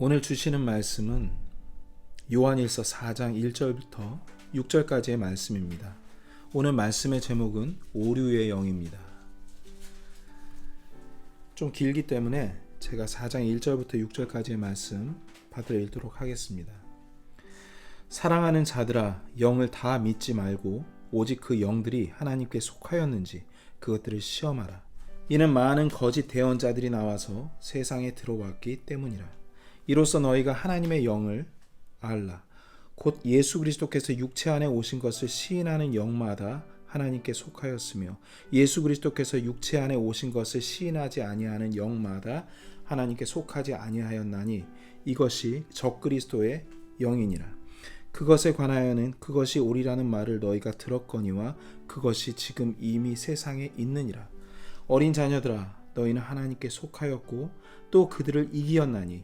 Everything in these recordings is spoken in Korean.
오늘 주시는 말씀은 요한일서 4장 1절부터 6절까지의 말씀입니다. 오늘 말씀의 제목은 오류의 영입니다. 좀 길기 때문에 제가 4장 1절부터 6절까지의 말씀 받들어 읽도록 하겠습니다. 사랑하는 자들아, 영을 다 믿지 말고 오직 그 영들이 하나님께 속하였는지 그것들을 시험하라. 이는 많은 거짓 대언자들이 나와서 세상에 들어왔기 때문이라. 이로써 너희가 하나님의 영을 알라. 곧 예수 그리스도께서 육체 안에 오신 것을 시인하는 영마다 하나님께 속하였으며 예수 그리스도께서 육체 안에 오신 것을 시인하지 아니하는 영마다 하나님께 속하지 아니하였나니 이것이 적그리스도의 영이니라. 그것에 관하여는 그것이 오리라는 말을 너희가 들었거니와 그것이 지금 이미 세상에 있느니라. 어린 자녀들아, 너희는 하나님께 속하였고 또 그들을 이기었나니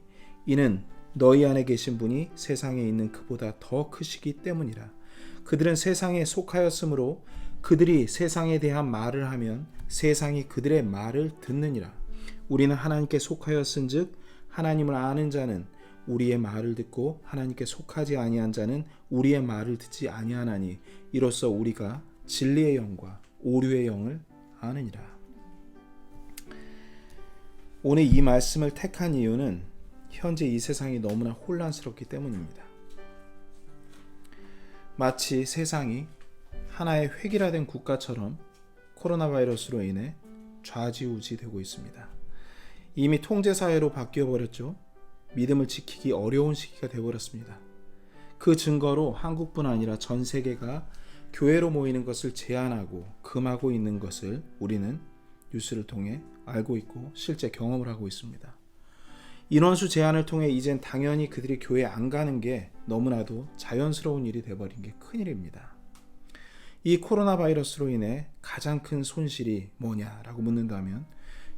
이는 너희 안에 계신 분이 세상에 있는 그보다 더 크시기 때문이라. 그들은 세상에 속하였으므로 그들이 세상에 대한 말을 하면 세상이 그들의 말을 듣느니라. 우리는 하나님께 속하였은즉 하나님을 아는 자는 우리의 말을 듣고 하나님께 속하지 아니한 자는 우리의 말을 듣지 아니하나니 이로써 우리가 진리의 영과 오류의 영을 아느니라. 오늘 이 말씀을 택한 이유는 현재 이 세상이 너무나 혼란스럽기 때문입니다. 마치 세상이 하나의 획일화된 국가처럼 코로나 바이러스로 인해 좌지우지되고 있습니다. 이미 통제사회로 바뀌어버렸죠. 믿음을 지키기 어려운 시기가 되어버렸습니다. 그 증거로 한국뿐 아니라 전 세계가 교회로 모이는 것을 제한하고 금하고 있는 것을 우리는 뉴스를 통해 알고 있고 실제 경험을 하고 있습니다. 인원수 제한을 통해 이젠 당연히 그들이 교회 안 가는 게 너무나도 자연스러운 일이 돼버린 게 큰일입니다. 이 코로나 바이러스로 인해 가장 큰 손실이 뭐냐라고 묻는다면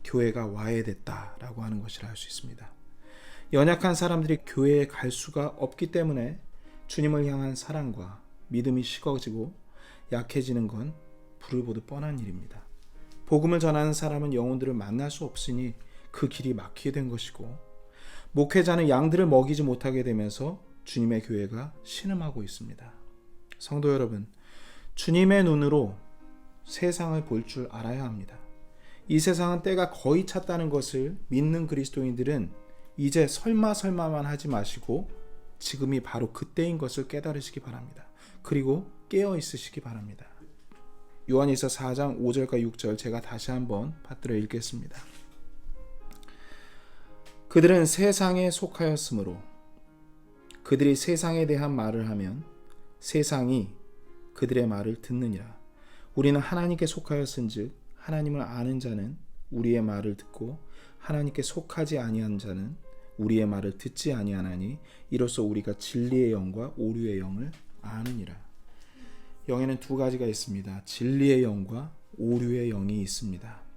교회가 와해됐다라고 하는 것이라 할 수 있습니다. 연약한 사람들이 교회에 갈 수가 없기 때문에 주님을 향한 사랑과 믿음이 식어지고 약해지는 건 불을 보듯 뻔한 일입니다. 복음을 전하는 사람은 영혼들을 만날 수 없으니 그 길이 막히게 된 것이고 목회자는 양들을 먹이지 못하게 되면서 주님의 교회가 신음하고 있습니다. 성도 여러분, 주님의 눈으로 세상을 볼 줄 알아야 합니다. 이 세상은 때가 거의 찼다는 것을 믿는 그리스도인들은 이제 설마만 하지 마시고 지금이 바로 그때인 것을 깨달으시기 바랍니다. 그리고 깨어 있으시기 바랍니다. 요한일서 4장 5절과 6절 제가 다시 한번 받들어 읽겠습니다. 그들은 세상에 속하였으므로 그들이 세상에 대한 말을 하면 세상이 그들의 말을 듣느니라. 우리는 하나님께 속하였은즉 하나님을 아는 자는 우리의 말을 듣고 하나님께 속하지 아니한 자는 우리의 말을 듣지 아니하나니 이로써 우리가 진리의 영과 오류의 영을 아느니라. 영에는 두 가지가 있습니다. 진리의 영과 오류의 영이 있습니다.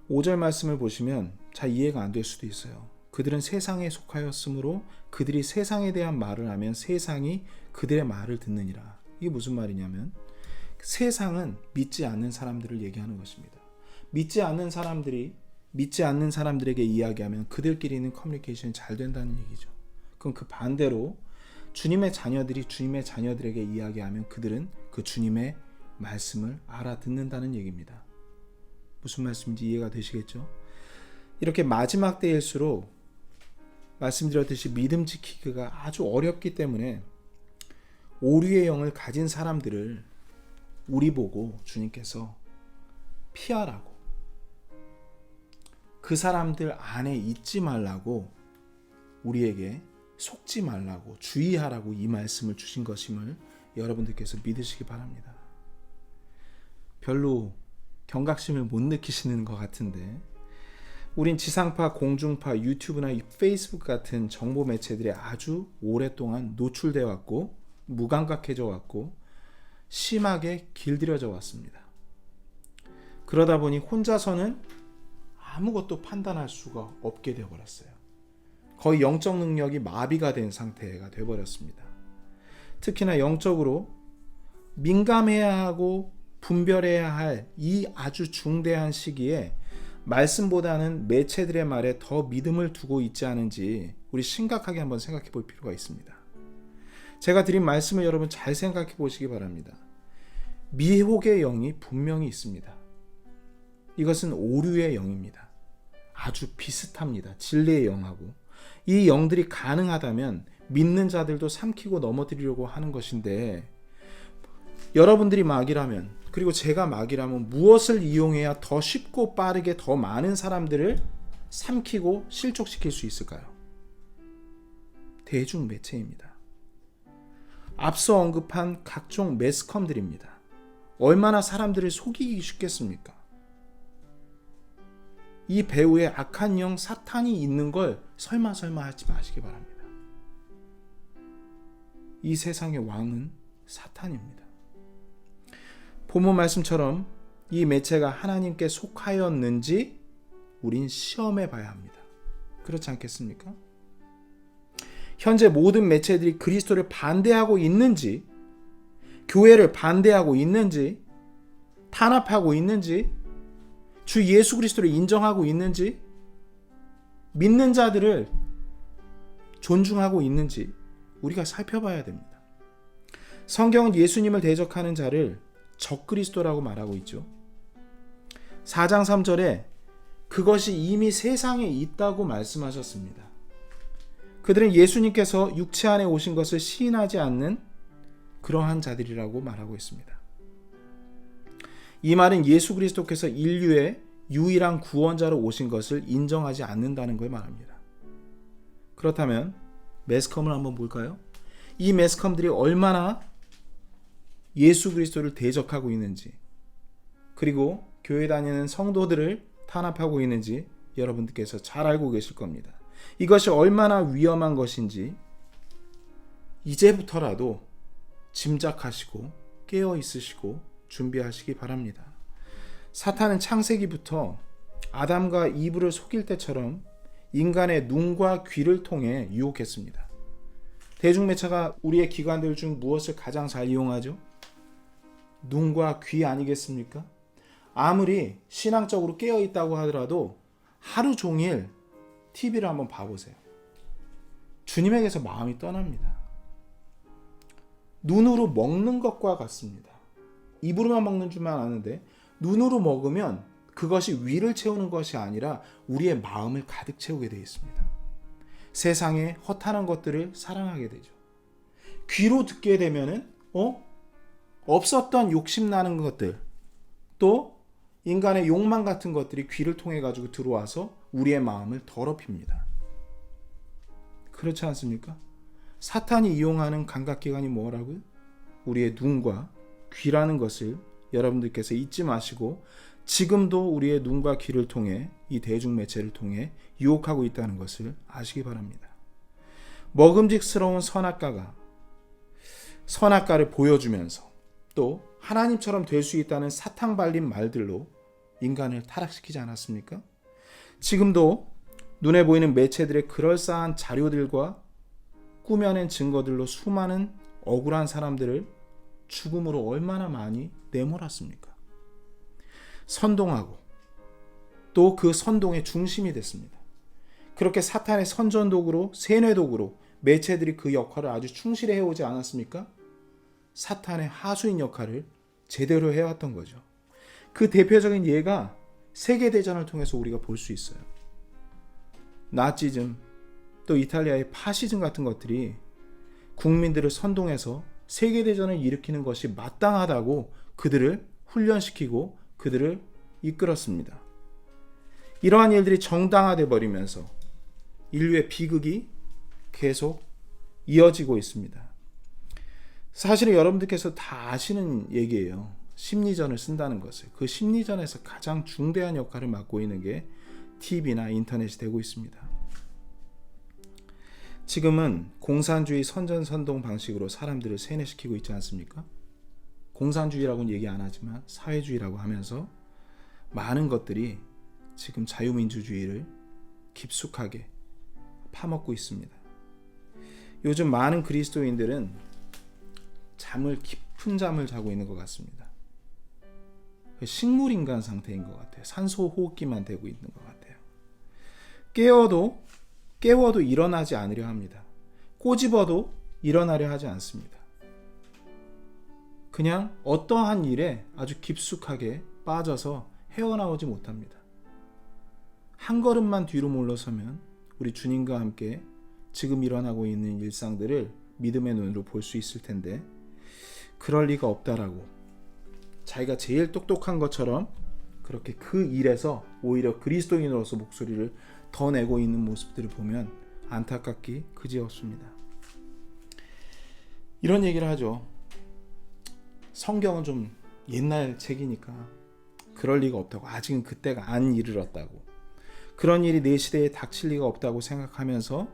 5절 말씀을 보시면 잘 이해가 안 될 수도 있어요. 그들은 세상에 속하였으므로 그들이 세상에 대한 말을 하면 세상이 그들의 말을 듣느니라. 이게 무슨 말이냐면 세상은 믿지 않는 사람들을 얘기하는 것입니다. 믿지 않는 사람들에게 이야기하면 그들끼리는 커뮤니케이션이 잘 된다는 얘기죠. 그럼 그 반대로 주님의 자녀들이 주님의 자녀들에게 이야기하면 그들은 그 주님의 말씀을 알아듣는다는 얘기입니다. 무슨 말씀인지 이해가 되시겠죠? 이렇게 마지막 때일수록 말씀드렸듯이 믿음 지키기가 아주 어렵기 때문에 오류의 영을 가진 사람들을 우리 보고 주님께서 피하라고, 그 사람들 안에 있지 말라고, 우리에게 속지 말라고, 주의하라고 이 말씀을 주신 것임을 여러분들께서 믿으시기 바랍니다. 별로 경각심을 못 느끼시는 것 같은데 우린 지상파, 공중파, 유튜브나 페이스북 같은 정보 매체들에 아주 오랫동안 노출되어 왔고 무감각해져 왔고 심하게 길들여져 왔습니다. 그러다 보니 혼자서는 아무것도 판단할 수가 없게 되어버렸어요. 거의 영적 능력이 마비가 된 상태가 되어버렸습니다. 특히나 영적으로 민감해야 하고 분별해야 할 이 아주 중대한 시기에 말씀보다는 매체들의 말에 더 믿음을 두고 있지 않은지 우리 심각하게 한번 생각해 볼 필요가 있습니다. 제가 드린 말씀을 여러분 잘 생각해 보시기 바랍니다. 미혹의 영이 분명히 있습니다. 이것은 오류의 영입니다. 아주 비슷합니다. 진리의 영하고. 이 영들이 가능하다면 믿는 자들도 삼키고 넘어뜨리려고 하는 것인데, 여러분들이 마귀라면, 그리고 제가 마귀라면 무엇을 이용해야 더 쉽고 빠르게 더 많은 사람들을 삼키고 실족시킬 수 있을까요? 대중 매체입니다. 앞서 언급한 각종 매스컴들입니다. 얼마나 사람들을 속이기 쉽겠습니까? 이 배우의 악한 영 사탄이 있는 걸 설마 하지 마시기 바랍니다. 이 세상의 왕은 사탄입니다. 본문 말씀처럼 이 매체가 하나님께 속하였는지 우린 시험해 봐야 합니다. 그렇지 않겠습니까? 현재 모든 매체들이 그리스도를 반대하고 있는지, 교회를 반대하고 있는지, 탄압하고 있는지, 주 예수 그리스도를 인정하고 있는지, 믿는 자들을 존중하고 있는지 우리가 살펴봐야 됩니다. 성경은 예수님을 대적하는 자를 적그리스도라고 말하고 있죠. 4장 3절에 그것이 이미 세상에 있다고 말씀하셨습니다. 그들은 예수님께서 육체 안에 오신 것을 시인하지 않는 그러한 자들이라고 말하고 있습니다. 이 말은 예수 그리스도께서 인류의 유일한 구원자로 오신 것을 인정하지 않는다는 걸 말합니다. 그렇다면 매스컴을 한번 볼까요? 이 매스컴들이 얼마나 예수 그리스도를 대적하고 있는지, 그리고 교회 다니는 성도들을 탄압하고 있는지 여러분들께서 잘 알고 계실 겁니다. 이것이 얼마나 위험한 것인지 이제부터라도 짐작하시고 깨어 있으시고 준비하시기 바랍니다. 사탄은 창세기부터 아담과 이브를 속일 때처럼 인간의 눈과 귀를 통해 유혹했습니다. 대중매체가 우리의 기관들 중 무엇을 가장 잘 이용하죠? 눈과 귀 아니겠습니까? 아무리 신앙적으로 깨어 있다고 하더라도 하루 종일 TV를 한번 봐보세요. 주님에게서 마음이 떠납니다. 눈으로 먹는 것과 같습니다. 입으로만 먹는 줄만 아는데 눈으로 먹으면 그것이 위를 채우는 것이 아니라 우리의 마음을 가득 채우게 되어 있습니다. 세상의 허탄한 것들을 사랑하게 되죠. 귀로 듣게 되면은 없었던 욕심나는 것들, 또 인간의 욕망 같은 것들이 귀를 통해 가지고 들어와서 우리의 마음을 더럽힙니다. 그렇지 않습니까? 사탄이 이용하는 감각기관이 뭐라고요? 우리의 눈과 귀라는 것을 여러분들께서 잊지 마시고 지금도 우리의 눈과 귀를 통해 이 대중매체를 통해 유혹하고 있다는 것을 아시기 바랍니다. 먹음직스러운 선악과를 보여주면서 또 하나님처럼 될 수 있다는 사탕 발린 말들로 인간을 타락시키지 않았습니까? 지금도 눈에 보이는 매체들의 그럴싸한 자료들과 꾸며낸 증거들로 수많은 억울한 사람들을 죽음으로 얼마나 많이 내몰았습니까? 선동하고 또 그 선동의 중심이 됐습니다. 그렇게 사탄의 선전도구로, 세뇌도구로 매체들이 그 역할을 아주 충실히 해오지 않았습니까? 사탄의 하수인 역할을 제대로 해왔던 거죠. 그 대표적인 예가 세계대전을 통해서 우리가 볼 수 있어요. 나치즘, 또 이탈리아의 파시즘 같은 것들이 국민들을 선동해서 세계대전을 일으키는 것이 마땅하다고 그들을 훈련시키고 그들을 이끌었습니다. 이러한 일들이 정당화돼 버리면서 인류의 비극이 계속 이어지고 있습니다. 사실은 여러분들께서 다 아시는 얘기예요. 심리전을 쓴다는 것을. 그 심리전에서 가장 중대한 역할을 맡고 있는 게 TV나 인터넷이 되고 있습니다. 지금은 공산주의 선전선동 방식으로 사람들을 세뇌시키고 있지 않습니까? 공산주의라고는 얘기 안 하지만 사회주의라고 하면서 많은 것들이 지금 자유민주주의를 깊숙하게 파먹고 있습니다. 요즘 많은 그리스도인들은 깊은 잠을 자고 있는 것 같습니다. 식물인간 상태인 것 같아요. 산소 호흡기만 되고 있는 것 같아요. 깨워도 일어나지 않으려 합니다. 꼬집어도 일어나려 하지 않습니다. 그냥 어떠한 일에 아주 깊숙하게 빠져서 헤어나오지 못합니다. 한 걸음만 뒤로 물러서면 우리 주님과 함께 지금 일어나고 있는 일상들을 믿음의 눈으로 볼 수 있을 텐데 그럴 리가 없다라고 자기가 제일 똑똑한 것처럼 그렇게 그 일에서 오히려 그리스도인으로서 목소리를 더 내고 있는 모습들을 보면 안타깝기 그지없습니다. 이런 얘기를 하죠. 성경은 좀 옛날 책이니까 그럴 리가 없다고, 아직은 그때가 안 이르렀다고, 그런 일이 내 시대에 닥칠 리가 없다고 생각하면서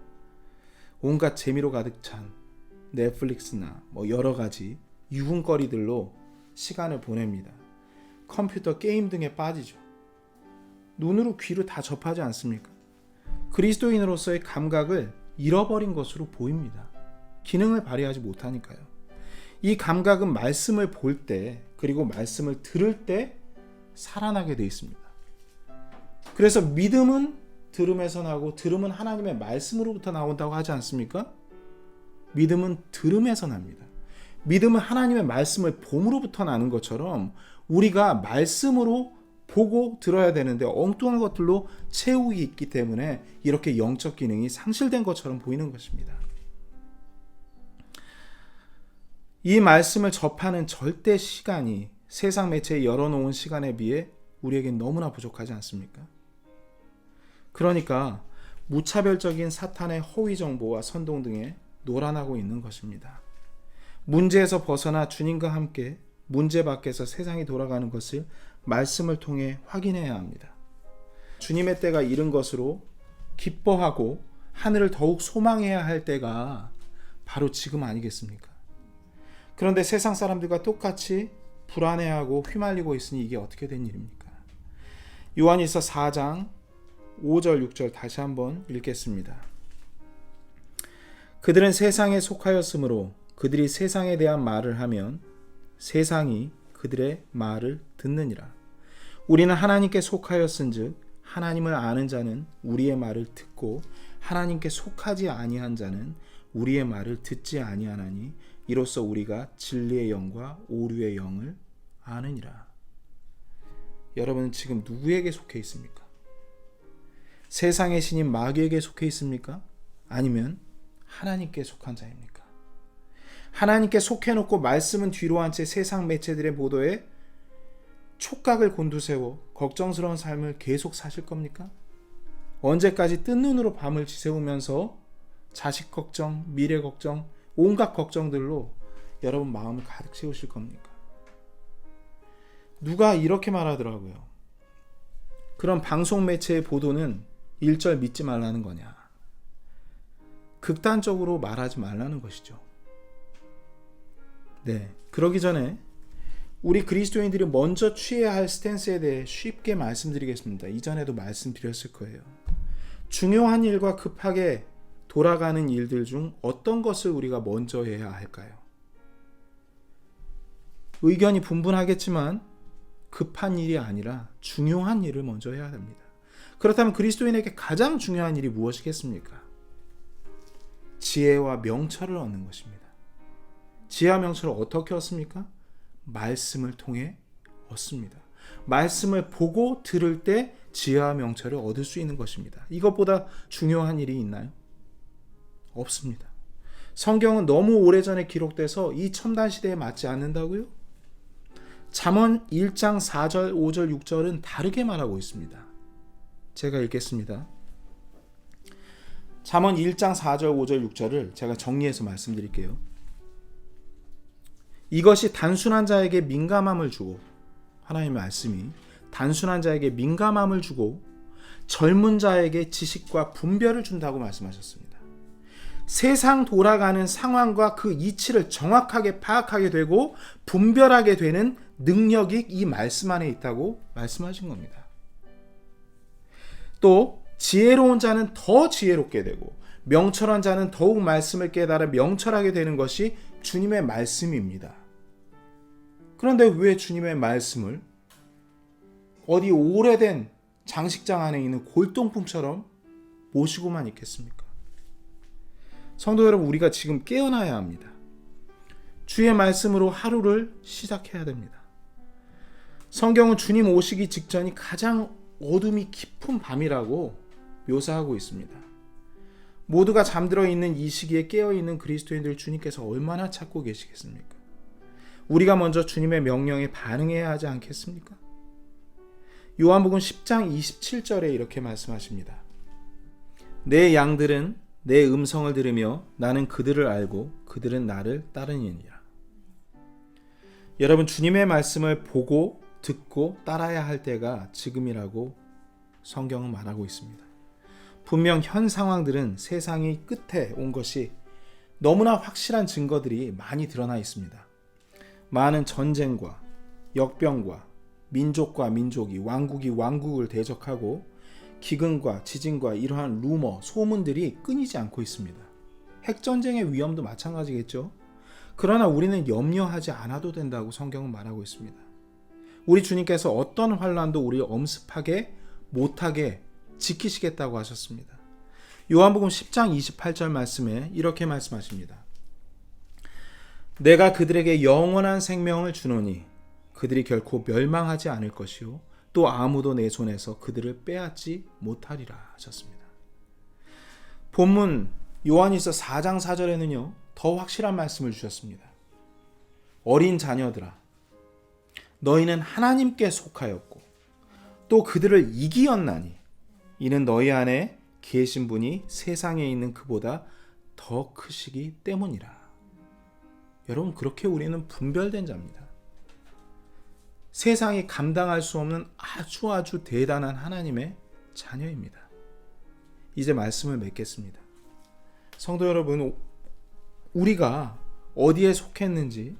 온갖 재미로 가득 찬 넷플릭스나 여러 가지 유흥거리들로 시간을 보냅니다. 컴퓨터 게임 등에 빠지죠. 눈으로 귀로 다 접하지 않습니까? 그리스도인으로서의 감각을 잃어버린 것으로 보입니다. 기능을 발휘하지 못하니까요. 이 감각은 말씀을 볼 때 그리고 말씀을 들을 때 살아나게 되어 있습니다. 그래서 믿음은 들음에서 나고 들음은 하나님의 말씀으로부터 나온다고 하지 않습니까? 믿음은 들음에서 납니다. 믿음은 하나님의 말씀을 봄으로부터 나는 것처럼 우리가 말씀으로 보고 들어야 되는데 엉뚱한 것들로 채우기 있기 때문에 이렇게 영적 기능이 상실된 것처럼 보이는 것입니다. 이 말씀을 접하는 절대 시간이 세상 매체에 열어놓은 시간에 비해 우리에겐 너무나 부족하지 않습니까? 그러니까 무차별적인 사탄의 허위 정보와 선동 등에 놀아나고 있는 것입니다. 문제에서 벗어나 주님과 함께 문제 밖에서 세상이 돌아가는 것을 말씀을 통해 확인해야 합니다. 주님의 때가 이른 것으로 기뻐하고 하늘을 더욱 소망해야 할 때가 바로 지금 아니겠습니까? 그런데 세상 사람들과 똑같이 불안해하고 휘말리고 있으니 이게 어떻게 된 일입니까? 요한일서 4장 5절 6절 다시 한번 읽겠습니다. 그들은 세상에 속하였으므로 그들이 세상에 대한 말을 하면 세상이 그들의 말을 듣느니라. 우리는 하나님께 속하였은즉 하나님을 아는 자는 우리의 말을 듣고 하나님께 속하지 아니한 자는 우리의 말을 듣지 아니하나니 이로써 우리가 진리의 영과 오류의 영을 아느니라. 여러분은 지금 누구에게 속해 있습니까? 세상의 신인 마귀에게 속해 있습니까? 아니면 하나님께 속한 자입니까? 하나님께 속해놓고 말씀은 뒤로 한 채 세상 매체들의 보도에 촉각을 곤두세워 걱정스러운 삶을 계속 사실 겁니까? 언제까지 뜬 눈으로 밤을 지새우면서 자식 걱정, 미래 걱정, 온갖 걱정들로 여러분 마음을 가득 채우실 겁니까? 누가 이렇게 말하더라고요. 그런 방송 매체의 보도는 일절 믿지 말라는 거냐? 극단적으로 말하지 말라는 것이죠. 네, 그러기 전에 우리 그리스도인들이 먼저 취해야 할 스탠스에 대해 쉽게 말씀드리겠습니다. 이전에도 말씀드렸을 거예요. 중요한 일과 급하게 돌아가는 일들 중 어떤 것을 우리가 먼저 해야 할까요? 의견이 분분하겠지만 급한 일이 아니라 중요한 일을 먼저 해야 됩니다. 그렇다면 그리스도인에게 가장 중요한 일이 무엇이겠습니까? 지혜와 명철을 얻는 것입니다. 지혜와 명철을 어떻게 얻습니까? 말씀을 통해 얻습니다. 말씀을 보고 들을 때 지혜와 명철을 얻을 수 있는 것입니다. 이것보다 중요한 일이 있나요? 없습니다. 성경은 너무 오래전에 기록돼서 이 첨단 시대에 맞지 않는다고요? 잠언 1장 4절, 5절, 6절은 다르게 말하고 있습니다. 제가 읽겠습니다. 잠언 1장 4절, 5절, 6절을 제가 정리해서 말씀드릴게요. 이것이 단순한 자에게 민감함을 주고, 하나님의 말씀이 단순한 자에게 민감함을 주고 젊은 자에게 지식과 분별을 준다고 말씀하셨습니다. 세상 돌아가는 상황과 그 이치를 정확하게 파악하게 되고 분별하게 되는 능력이 이 말씀 안에 있다고 말씀하신 겁니다. 또 지혜로운 자는 더 지혜롭게 되고 명철한 자는 더욱 말씀을 깨달아 명철하게 되는 것이 주님의 말씀입니다. 그런데 왜 주님의 말씀을 어디 오래된 장식장 안에 있는 골동품처럼 모시고만 있겠습니까? 성도 여러분, 우리가 지금 깨어나야 합니다. 주의 말씀으로 하루를 시작해야 됩니다. 성경은 주님 오시기 직전이 가장 어둠이 깊은 밤이라고 묘사하고 있습니다. 모두가 잠들어 있는 이 시기에 깨어있는 그리스도인들 주님께서 얼마나 찾고 계시겠습니까? 우리가 먼저 주님의 명령에 반응해야 하지 않겠습니까? 요한복음 10장 27절에 이렇게 말씀하십니다. 내 양들은 내 음성을 들으며 나는 그들을 알고 그들은 나를 따르니라. 여러분, 주님의 말씀을 보고 듣고 따라야 할 때가 지금이라고 성경은 말하고 있습니다. 분명 현 상황들은 세상이 끝에 온 것이 너무나 확실한 증거들이 많이 드러나 있습니다. 많은 전쟁과 역병과 민족과 민족이 왕국이 왕국을 대적하고 기근과 지진과 이러한 루머, 소문들이 끊이지 않고 있습니다. 핵전쟁의 위험도 마찬가지겠죠. 그러나 우리는 염려하지 않아도 된다고 성경은 말하고 있습니다. 우리 주님께서 어떤 환난도 우리 엄습하게 못하게 지키시겠다고 하셨습니다. 요한복음 10장 28절 말씀에 이렇게 말씀하십니다. 내가 그들에게 영원한 생명을 주노니 그들이 결코 멸망하지 않을 것이요 또 아무도 내 손에서 그들을 빼앗지 못하리라 하셨습니다. 본문 요한일서 4장 4절에는요 더 확실한 말씀을 주셨습니다. 어린 자녀들아, 너희는 하나님께 속하였고 또 그들을 이기었나니 이는 너희 안에 계신 분이 세상에 있는 그보다 더 크시기 때문이라. 여러분, 그렇게 우리는 분별된 자입니다. 세상이 감당할 수 없는 아주 대단한 하나님의 자녀입니다. 이제 말씀을 맺겠습니다. 성도 여러분, 우리가 어디에 속했는지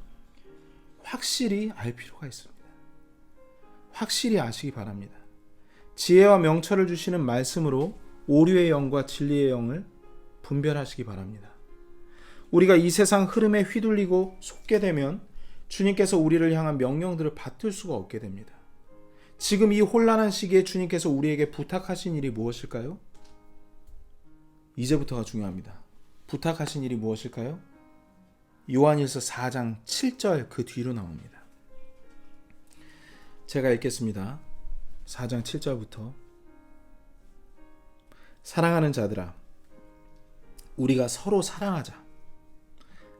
확실히 알 필요가 있습니다. 확실히 아시기 바랍니다. 지혜와 명철을 주시는 말씀으로 오류의 영과 진리의 영을 분별하시기 바랍니다. 우리가 이 세상 흐름에 휘둘리고 속게 되면 주님께서 우리를 향한 명령들을 받들 수가 없게 됩니다. 지금 이 혼란한 시기에 주님께서 우리에게 부탁하신 일이 무엇일까요? 이제부터가 중요합니다. 부탁하신 일이 무엇일까요? 요한일서 4장 7절 그 뒤로 나옵니다. 제가 읽겠습니다. 4장 7절부터 사랑하는 자들아, 우리가 서로 사랑하자.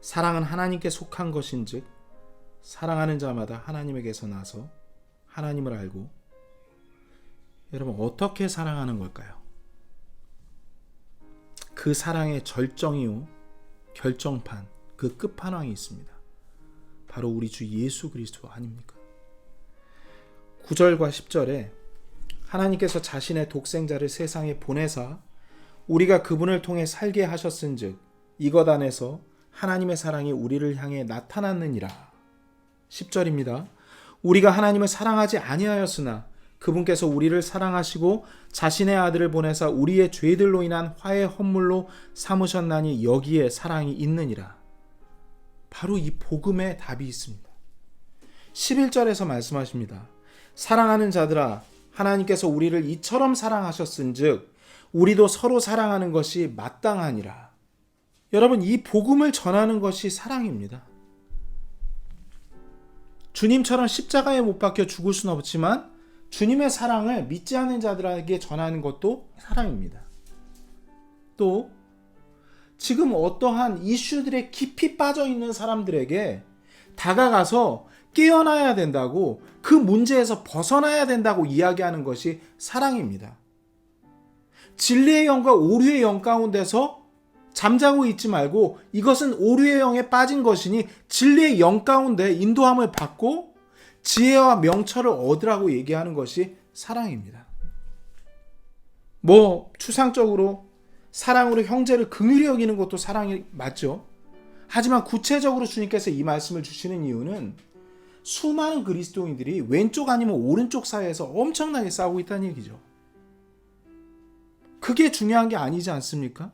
사랑은 하나님께 속한 것인즉 사랑하는 자마다 하나님에게서 나서 하나님을 알고. 여러분, 어떻게 사랑하는 걸까요? 그 사랑의 절정이요 결정판, 그 끝판왕이 있습니다. 바로 우리 주 예수 그리스도 아닙니까? 9절과 10절에 하나님께서 자신의 독생자를 세상에 보내사 우리가 그분을 통해 살게 하셨은즉 이것 안에서 하나님의 사랑이 우리를 향해 나타났느니라. 10절입니다. 우리가 하나님을 사랑하지 아니하였으나 그분께서 우리를 사랑하시고 자신의 아들을 보내사 우리의 죄들로 인한 화의 헌물로 삼으셨나니 여기에 사랑이 있느니라. 바로 이 복음의 답이 있습니다. 11절에서 말씀하십니다. 사랑하는 자들아, 하나님께서 우리를 이처럼 사랑하셨은즉 우리도 서로 사랑하는 것이 마땅하니라. 여러분, 이 복음을 전하는 것이 사랑입니다. 주님처럼 십자가에 못 박혀 죽을 수는 없지만 주님의 사랑을 믿지 않는 자들에게 전하는 것도 사랑입니다. 또 지금 어떠한 이슈들에 깊이 빠져 있는 사람들에게 다가가서 깨어나야 된다고, 그 문제에서 벗어나야 된다고 이야기하는 것이 사랑입니다. 진리의 영과 오류의 영 가운데서 잠자고 있지 말고 이것은 오류의 영에 빠진 것이니 진리의 영 가운데 인도함을 받고 지혜와 명철을 얻으라고 얘기하는 것이 사랑입니다. 추상적으로 사랑으로 형제를 긍휼히 여기는 것도 사랑이 맞죠. 하지만 구체적으로 주님께서 이 말씀을 주시는 이유는 수많은 그리스도인들이 왼쪽 아니면 오른쪽 사이에서 엄청나게 싸우고 있다는 얘기죠. 그게 중요한 게 아니지 않습니까?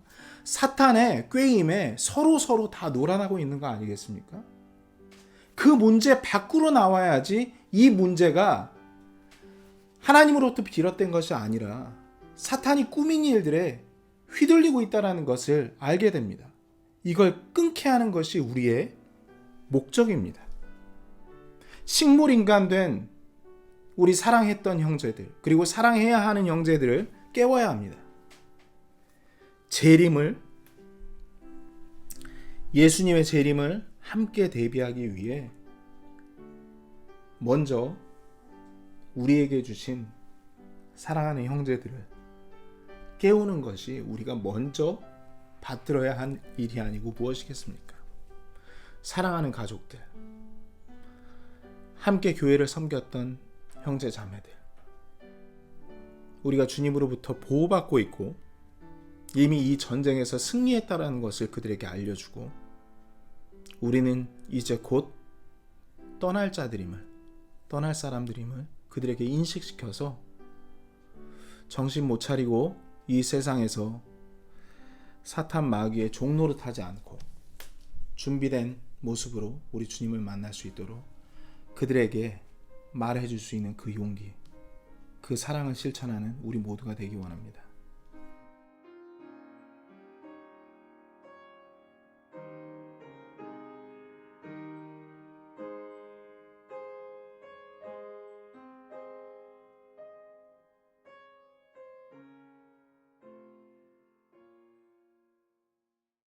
사탄의 꾀임에 서로 다 놀아나고 있는 거 아니겠습니까? 그 문제 밖으로 나와야지 이 문제가 하나님으로부터 비롯된 것이 아니라 사탄이 꾸민 일들에 휘둘리고 있다는 것을 알게 됩니다. 이걸 끊게 하는 것이 우리의 목적입니다. 식물인간 된 우리 사랑했던 형제들, 그리고 사랑해야 하는 형제들을 깨워야 합니다. 예수님의 재림을 함께 대비하기 위해 먼저 우리에게 주신 사랑하는 형제들을 깨우는 것이 우리가 먼저 받들어야 한 일이 아니고 무엇이겠습니까? 사랑하는 가족들, 함께 교회를 섬겼던 형제 자매들, 우리가 주님으로부터 보호받고 있고 이미 이 전쟁에서 승리했다라는 것을 그들에게 알려주고 우리는 이제 곧 떠날 사람들임을 그들에게 인식시켜서 정신 못 차리고 이 세상에서 사탄 마귀의 종노릇하지 않고 준비된 모습으로 우리 주님을 만날 수 있도록 그들에게 말해줄 수 있는 그 용기, 그 사랑을 실천하는 우리 모두가 되기 원합니다.